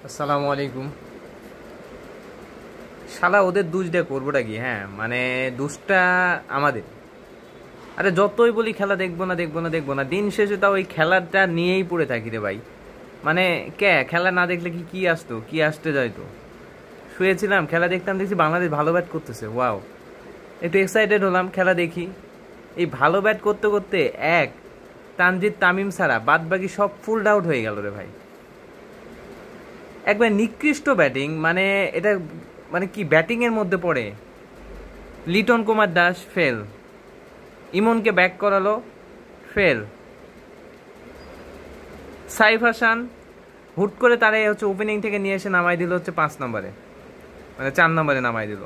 আসসালামু আলাইকুম। শালা ওদের দোষ দিয়ে করবোটা কি? হ্যাঁ মানে দোষটা আমাদের। আরে যতই বলি খেলা দেখবো না দেখবো না দেখবো না, দিন শেষে তাও ওই খেলাটা নিয়েই পড়ে থাকি রে ভাই। মানে খেলা না দেখলে কি কি আসতো, কি আসতে যাইতো? শুয়েছিলাম, খেলা দেখতাম, দেখছি বাংলাদেশ ভালো ব্যাট করতেছে, ওয়াও, একটু এক্সাইটেড হলাম, খেলা দেখি। এই ভালো ব্যাট করতে করতে এক তানজিদ তামিম ছাড়া বাদ বাকি সব ফুল আউট হয়ে গেল রে ভাই। একবার নিকৃষ্ট ব্যাটিং, মানে এটা মানে কি ব্যাটিং এর মধ্যে পড়ে? লিটন কুমার দাস ফেল, ইমনকে ব্যাক করালো, ফেল। সাইফ হাসান হুট করে তারাই হচ্ছে ওপেনিং থেকে নিয়ে এসে নামাই দিল হচ্ছে 5 নম্বরে, মানে 4 নম্বরে নামাই দিল।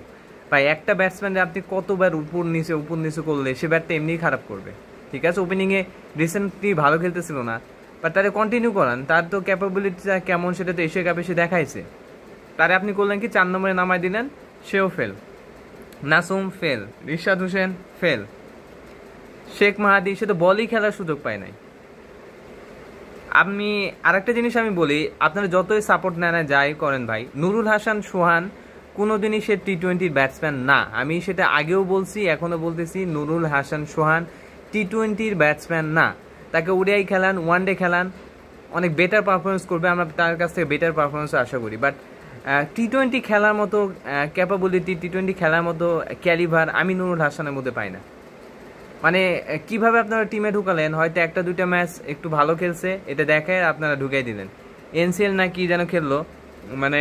ভাই একটা ব্যাটসম্যানকে আপনি কতবার উপর নিচে করলে সে ব্যাটটা এমনিই খারাপ করবে। ঠিক আছে, ওপেনিংয়ে রিসেন্টলি ভালো খেলতেছিল না, বাট তারে কন্টিনিউ করান, তার তো ক্যাপাবিলিটিটা কেমন সেটা তো এশিয়া কাপে সে দেখাইছে। তারে আপনি করলেন কি 4 নম্বরে নামাই দিলেন, সেও fail. Nasum fail, Rishad Hossain fail, Sheikh Mahedi সে তো বলই খেলার সুযোগ পায় নাই। আমি আরেকটা জিনিস আমি বলি, আপনারা যতই সাপোর্ট নেন যাই করেন ভাই, নুরুল হাসান সোহান কোনোদিনই সে টি-20 ব্যাটসম্যান না। আমি সেটা আগেও বলছি, এখনও বলতেছি, নুরুল হাসান সোহান টি-20 ব্যাটসম্যান না। তাকে ওডিআই খেলান, ওয়ানডে খেলান, অনেক বেটার পারফরমেন্স করবে, আমরা তার কাছ থেকে বেটার পারফরমেন্স আশা করি। বাট টি-20 খেলার মতো ক্যাপাবিলিটি, টি-20 খেলার মতো ক্যালিভার আমি নুরুল হাসানের মধ্যে পাই না। মানে কিভাবে আপনারা টিমে ঢুকালেন? হয়তো একটা দুইটা ম্যাচ একটু ভালো খেলছে, এটা দেখে আপনারা ঢুকাই দিলেন। এনসিএল না কি যেন খেললো, মানে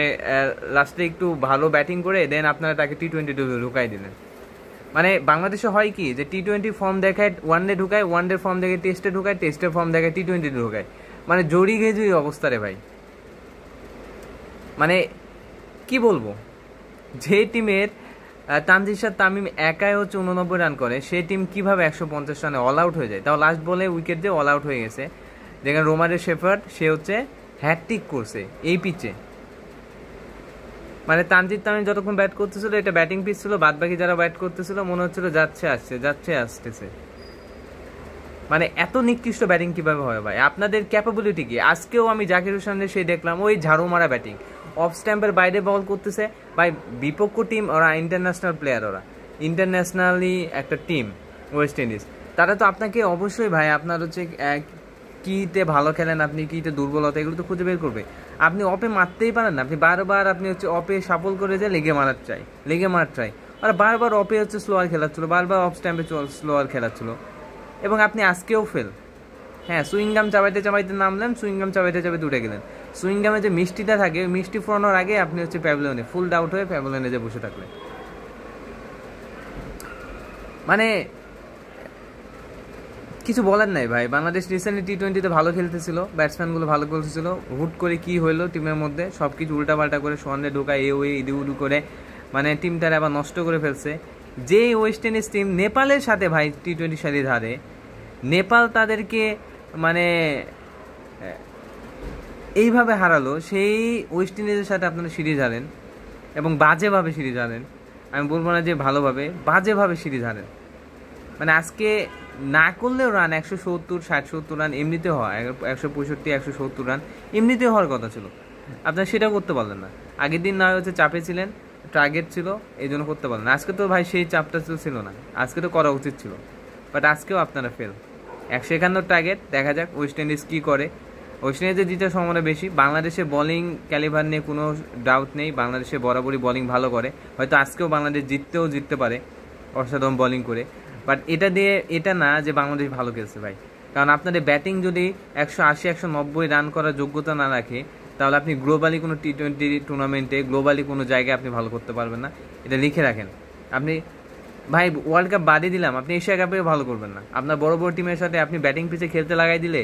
লাস্টে একটু ভালো ব্যাটিং করে দেন আপনারা তাকে টি-20 ঢুকাই দিলেন। মানে বাংলাদেশে হয় কি, যে টি-20 ফর্ম দেখায় ওয়ানডে ঢুকায়, ওয়ানডে ফর্ম দেখে টেস্টে ঢুকায়, টেস্টের ফর্ম দেখায় টি-20 ঢুকায়। মানে জড়ি ঘেজুরি অবস্থা রে ভাই। মানে কি বলবো, যে টিমের তানজিদ তামিম একাই হচ্ছে 89 রান করে, সেই টিম কিভাবে 150 রানে অল আউট হয়ে যায়? তাও লাস্ট বলে উইকেট দিয়ে অল আউট হয়ে গেছে, যেখানে রোমারের শেফার্ড সে হচ্ছে হ্যাটট্রিক করছে এই পিচে। মানে তানজিদ তামিম যতক্ষণ ব্যাট করতেছিল এটা ব্যাটিং পিচ ছিল, বাদ বাকি যারা ব্যাট করতেছিল মনে হচ্ছিল যাচ্ছে আসছে যাচ্ছে আসতেছে। মানে এত নিকৃষ্ট ব্যাটিং কিভাবে হয় ভাই? আপনাদের ক্যাপাবিলিটি কি? আজকেও আমি জাকির হোসেনের সেই দেখলাম ওই ঝাড়ু মারা ব্যাটিং, অফ স্ট্যাম্পের বাইরে বল করতেছে। ভাই বিপক্ষ টিম, ওরা ইন্টারন্যাশনাল প্লেয়ার, ওরা ইন্টারন্যাশনালি একটা টিম, ওয়েস্ট ইন্ডিজ। তারা তো আপনাকে অবশ্যই ভাই আপনার হচ্ছে কীতে ভালো খেলেন, আপনি কীতে দুর্বলতা, এগুলো তো খুঁজে বের করবে। আপনি অপে মারতেই পারেন না, আপনি বারবার আপনি হচ্ছে অপে সাফল করে যে লেগে মারার ট্রাই। আর বারবার অপে হচ্ছে স্লোয়ার খেলাচ্ছিল, বারবার অফ স্ট্যাম্পে স্লোয়ার খেলাচ্ছিল, এবং আপনি আজকেও ফেল। হ্যাঁ, সুইংগাম চাবাইতে চাবাইতে নামলেন, সুইংগাম চাবাইতে চাবাইতে উঠে গেলেন। সুইংগামে যে মিষ্টিটা থাকে, ওই মিষ্টি ফোরানোর আগে আপনি হচ্ছে প্যাভিলিয়নে ফুল আউট হয়ে প্যাভিলিয়নে যে বসে থাকলেন। মানে কিছু বলার নাই ভাই। বাংলাদেশ রিসেন্টলি টি-20 ভালো খেলতেছিল, ব্যাটসম্যানগুলো ভালো খেলতেছিল, হুট করে কি হইলো টিমের মধ্যে, সব কিছু উল্টাপাল্টা করে সোয়ানে ঢোকা এ ওই ইদি উডু করে মানে টিমটার আবার নষ্ট করে ফেলছে। যে ওয়েস্ট ইন্ডিজ টিম নেপালের সাথে ভাই টি-20 সারিয়ে ধারে, নেপাল তাদেরকে মানে এইভাবে হারালো, সেই ওয়েস্ট ইন্ডিজের সাথে আপনারা সিরিজ হারেন, এবং বাজেভাবে সিরিজ হারেন। আমি বলবো না যে ভালোভাবে, বাজেভাবে সিরিজ হারেন। মানে আজকে না করলেও রান 170, 60-70 রান এমনিতে হয়, 165, 170 রান এমনিতে হওয়ার কথা ছিল, আপনারা সেটা করতে পারলেন না। আগের দিন না হচ্ছে চাপে ছিলেন, টার্গেট ছিল, এই জন্য করতে পারলেন না। আজকে তো ভাই সেই চাপটা ছিল না, আজকে তো করা উচিত ছিল, বাট আজকেও আপনারা ফেল। 151 টার্গেট, দেখা যাক ওয়েস্ট ইন্ডিজ কী করে। ওয়েস্ট ইন্ডিজের জিতার সম্ভাবনা বেশি। বাংলাদেশের বোলিং ক্যালিভার নিয়ে কোনো ডাউট নেই, বাংলাদেশে বরাবরই বোলিং ভালো করে, হয়তো আজকেও বাংলাদেশ জিততে পারে অসাধারণ বোলিং করে। বাট এটা না যে বাংলাদেশ ভালো খেলছে ভাই, কারণ আপনাদের ব্যাটিং যদি 180, 190 রান করার যোগ্যতা না রাখে, তাহলে আপনি গ্লোবালি কোনো টি-20 টুর্নামেন্টে, গ্লোবালি কোনো জায়গায় আপনি ভালো করতে পারবেন না। এটা লিখে রাখেন। আপনি ভাই ওয়ার্ল্ড কাপ বাদই দিলাম, আপনি এশিয়া কাপেও ভালো করবেন না। আপনার বড় বড় টিমের সাথে আপনি ব্যাটিং পিচে খেলতে লাগাই দিলে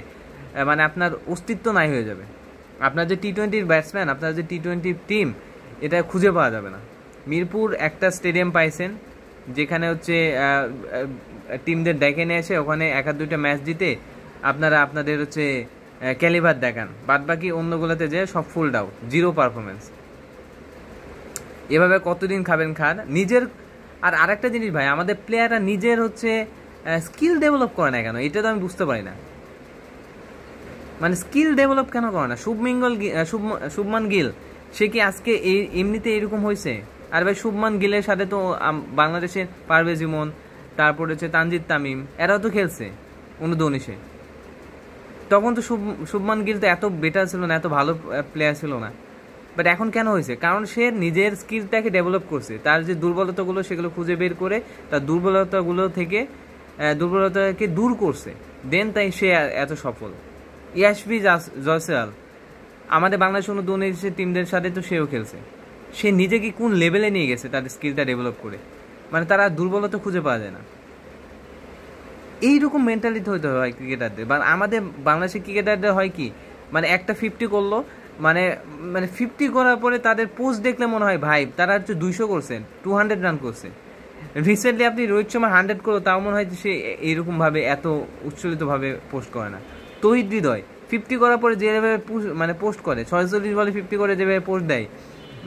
মানে আপনার অস্তিত্ব নাই হয়ে যাবে। আপনার যে টি-20 ব্যাটসম্যান, আপনার যে টি-20 টিম, এটা খুঁজে পাওয়া যাবে না। মিরপুর একটা স্টেডিয়াম পাইছেন যেখানে হচ্ছে টিমদের ডেকে নিয়ে এসে ওখানে 1-2টা ম্যাচ জিতে আপনারা আপনাদের হচ্ছে ক্যালিভার দেখান, বাদ বাকি অন্যগুলোতে যে সব ফুল আউট, জিরো পারফরমেন্স। এভাবে কতদিন খাবেন খান নিজের। আর আরেকটা জিনিস ভাই, আমাদের প্লেয়াররা নিজের হচ্ছে স্কিল ডেভেলপ করে না কেন, এটা তো আমি বুঝতে পারি না। মানে স্কিল ডেভেলপ কেন করে না? শুভমান গিল সে কি আজকে এই এমনিতে এরকম হয়েছে? আর ভাই শুভমান গিলের সাথে তো বাংলাদেশের পারভেজ ইমন, তারপর হচ্ছে তানজিদ তামিম, এরাও তো খেলছে অনু-19-এ। তখন তো শুভমান গিল তো এত বেটার ছিল না, এত ভালো প্লেয়ার ছিল না। বাট এখন কেন হয়েছে? কারণ সে নিজের স্কিলটাকে ডেভেলপ করছে, তার যে দুর্বলতাগুলো সেগুলো খুঁজে বের করে তার দুর্বলতাকে দূর করছে, দেন তাই সে এত সফল। ইয়াশভি জয়সওয়াল আমাদের বাংলাদেশ অনু-19 টিমদের সাথে তো সেও খেলছে। সে নিজেকে কোন লেভেলে নিয়ে গেছে তার স্কিলটা ডেভেলপ করে, মানে তারা দুর্বলতা খুঁজে পাওয়া যায় না। এইরকম মেন্টালিটি হইতে হয় ক্রিকেটারদের। বা আমাদের বাংলাদেশের ক্রিকেটারদের হয় কি, মানে একটা 50 করলো, মানে 50 করার পরে তাদের পোস্ট দেখলে মনে হয় ভাই তারা হচ্ছে 200 করছেন, 200 রান করছে। রিসেন্টলি আপনি রোহিত শর্মা 100 করলো, তাও মনে হয় যে সে এইরকমভাবে এত উচ্ছ্বলিতভাবে পোস্ট করে না। তৌহিদ হৃদয় 50 করার পরে যেভাবে পোস্ট করে, 46 বলে 50 করে যেভাবে পোস্ট দেয়,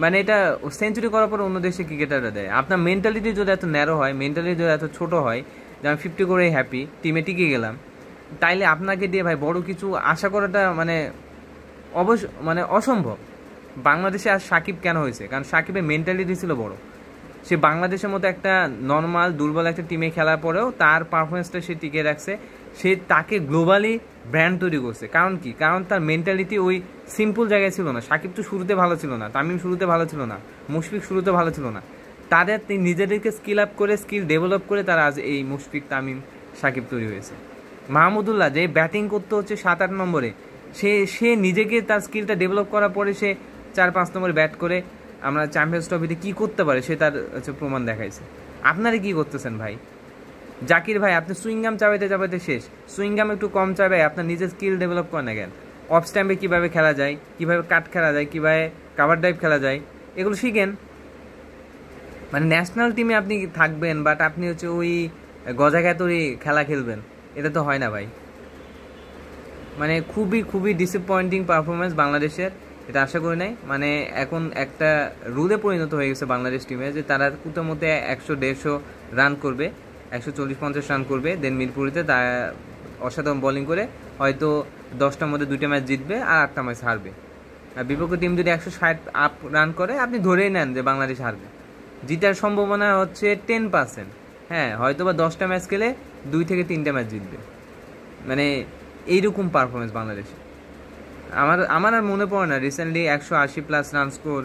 মানে এটা সেঞ্চুরি করার পরে অন্য দেশে ক্রিকেটাররা দেয়। আপনার মেন্টালিটি যদি এত ন্যারো হয়, মেন্টালিটি যদি এত ছোট হয় যে আমি 50 করেই হ্যাপি, টিমে টিকে গেলাম, তাইলে আপনাকে দিয়ে ভাই বড় কিছু আশা করাটা মানে অসম্ভব। বাংলাদেশে আর সাকিব কেন হয়েছে? কারণ সাকিবের মেন্টালিটি ছিল বড়। সে বাংলাদেশের মতো একটা নর্মাল দুর্বল একটা টিমে খেলার পরেও তার পারফরমেন্সটা সে টিকে রাখছে। সে তাকে গ্লোবালি ব্র্যান্ড তৈরি করছে। কারণ কি? কারণ তার মেন্টালিটি ওই সিম্পল জায়গায় ছিল না। সাকিব তো শুরুতে ভালো ছিল না, তামিম শুরুতে ভালো ছিল না, মুশফিক শুরুতে ভালো ছিল না। তাদের নিজেদেরকে স্কিল আপ করে, স্কিল ডেভেলপ করে তারা আজ এই মুশফিক, তামিম, সাকিব তৈরি হয়েছে। মাহমুদুল্লাহ যে ব্যাটিং করতে হচ্ছে 7-8 নম্বরে, সে নিজেকে তার স্কিলটা ডেভেলপ করার পরে সে 4-5 নম্বরে ব্যাট করে আমরা চ্যাম্পিয়ন্স ট্রফিতে কী করতে পারে সে তার প্রমাণ দেখাইছে। আপনারা কি করতেছেন ভাই? জাকির ভাই আপনি সুইংগাম চাবাইতে চাবাইতে শেষ। সুইংগাম একটু কম চাবাই, আপনার নিজের স্কিল ডেভেলপ করেন না কেন? অফ স্ট্যাম্পে কীভাবে খেলা যায়, কীভাবে কাট খেলা যায়, কীভাবে কাভার ড্রাইভ খেলা যায়, এগুলো শিখেন। মানে ন্যাশনাল টিমে আপনি থাকবেন, বাট আপনি হচ্ছে ওই গজাখ্যাতরি খেলা খেলবেন, এটা তো হয় না ভাই। মানে খুবই ডিসঅ্যাপয়েন্টিং পারফরমেন্স বাংলাদেশের, এটা আশা করি নাই। মানে এখন একটা রুলে পরিণত হয়ে গেছে বাংলাদেশ টিমে যে তারা কুতের মধ্যে 100-150 রান করবে, 140-50 রান করবে, দেন মিরপুরিতে তা অসাধারণ বোলিং করে হয়তো 10টার মধ্যে 2টা ম্যাচ জিতবে আর 8টা ম্যাচ হারবে। আর বিপক্ষ টিম যদি 160 আপ রান করে, আপনি ধরেই নেন যে বাংলাদেশ হারবে। জিতার সম্ভাবনা হচ্ছে 10%। হ্যাঁ, হয়তো বা 10টা ম্যাচ খেলে 2 থেকে 3টা ম্যাচ জিতবে। মানে এইরকম পারফরমেন্স বাংলাদেশে। আমার আর মনে পড়ে না রিসেন্টলি 180+ রান স্কোর,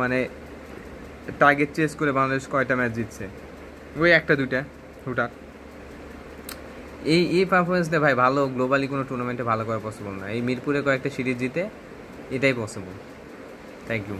মানে টার্গেট চেস করে বাংলাদেশ কয়টা ম্যাচ জিতছে। ওই 1-2টা হুটহাট। এই পারফরমেন্স দিয়ে ভাই ভালো গ্লোবালি কোনো টুর্নামেন্টে ভালো করা পসিবল না। এই মিরপুরে কয়েকটা সিরিজ জিতে এটাই পসিবল। Thank you.